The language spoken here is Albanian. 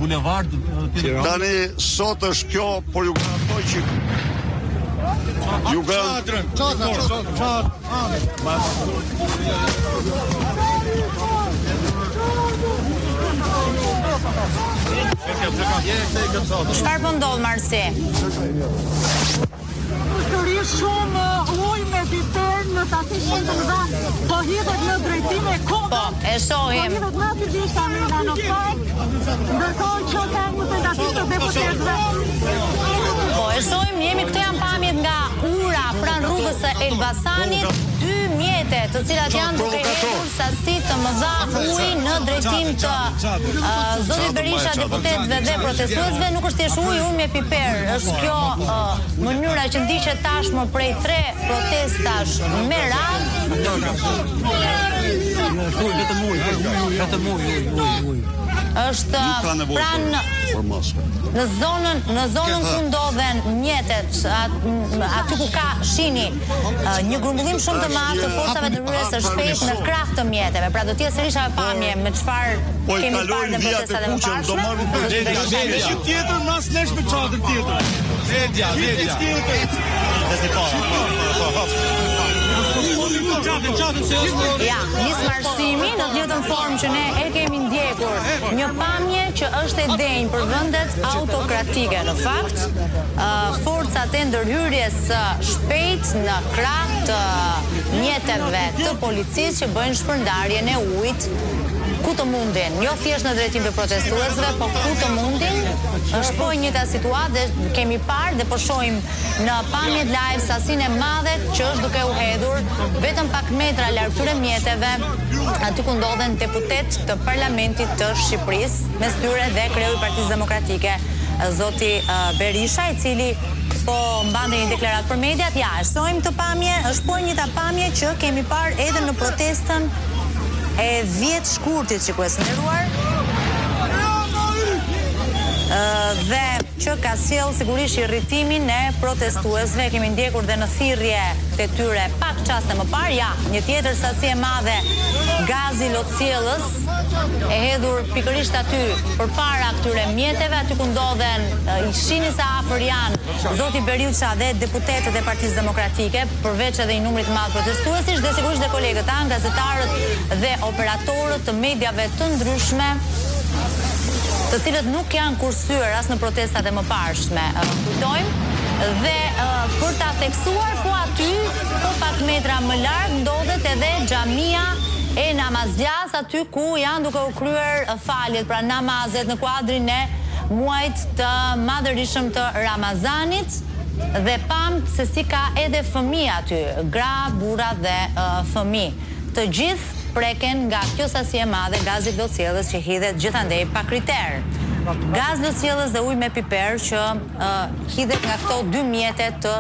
bulevard. Tani sot është kjo, por ju garantoj që Çfarë po ndodh, Marsi? Sërish shumë ujë me piper në tasishën të mëdha, po hidhet në drejtim e kodës. Po, e shohim. Po hidhet natyrisht Amina në park, ndërkohë që ka një tentativë të deputetëve. Po, e shohim, jemi këtu janë pamjet nga ura pranë rrugës së Elbasanit, 2 mjete të cilat janë duke hedhur sasi të mëdha ujë në drejtim të zotit Berisha, deputetëve dhe protestuesve. Nuk është thjesht ujë me piper, është kjo mënyra që ndiqet tashmë prej 3 protestash me radhë. Është pranë në zonën ku ndodhen mjetet, aty ku ka shini një grumbullim shumë të madh të forcave të rrugës së shpejt në krah të mjeteve. Pra do të jetë sërish ajo pamje me çfarë kemi parë në protestat e mëparshme. Një tjetër mas nesh me çadër tjetër. Media. Ja, nis marsimi në të njëjtën formë që ne e kemi ndjekur. Një pamje që është e denjë për vendet autokratike. Në fakt, forcat e ndërhyrjes së shpejt në krah të mjeteve të policisë që bëjnë shpërndarjen e ujit ku të mundin, jo thjesht në drejtim të protestuesve, po ku të mundin. Është po njëta situatë dhe kemi parë dhe po shohim në pamjet live sasinë e madhe që është duke u hedhur vetëm pak metra larg këtyre mjeteve, aty ku ndodhen deputet të Parlamentit të Shqipërisë, mes tyre dhe kreu i Partisë Demokratike, zoti Berisha, i cili po mbante një deklaratë për mediat. Ja, e shohim këtë pamje, është po njëta pamje që kemi parë edhe në protestën e 10 shkurtit që ku e sënderuar dhe që ka sjell sigurisht irritimin e protestuesve. Kemi ndjekur dhe në thirrje të tyre pak çaste më parë. Ja, një tjetër sasi e madhe gazi lotësjellës e hedhur pikërisht aty përpara këtyre mjeteve, aty ku ndodhen shihni sa afër janë zoti Berisha dhe deputetët e Partisë Demokratike, përveç edhe një numri të madh protestuesish dhe sigurisht dhe kolegët tanë, gazetarët dhe operatorët të mediave të ndryshme, të cilët nuk janë kursyer as në protestat e mëparshme. Kujtojmë dhe për ta theksuar, po aty, po pak metra më larg ndodhet edhe xhamia e namazgjas, aty ku janë duke u kryer faljet, pra namazet në kuadrin e muajit të madhërisëm të Ramazanit, dhe pam se si ka edhe fëmijë aty, gra, burra dhe fëmijë. Të gjithë preken nga kjo sasi e madhe gazi lotësjellës që hidhet gjithandej pa kriter. Gaz lotësjellës dhe ujë me piper që hidhet nga këto 2 mjete të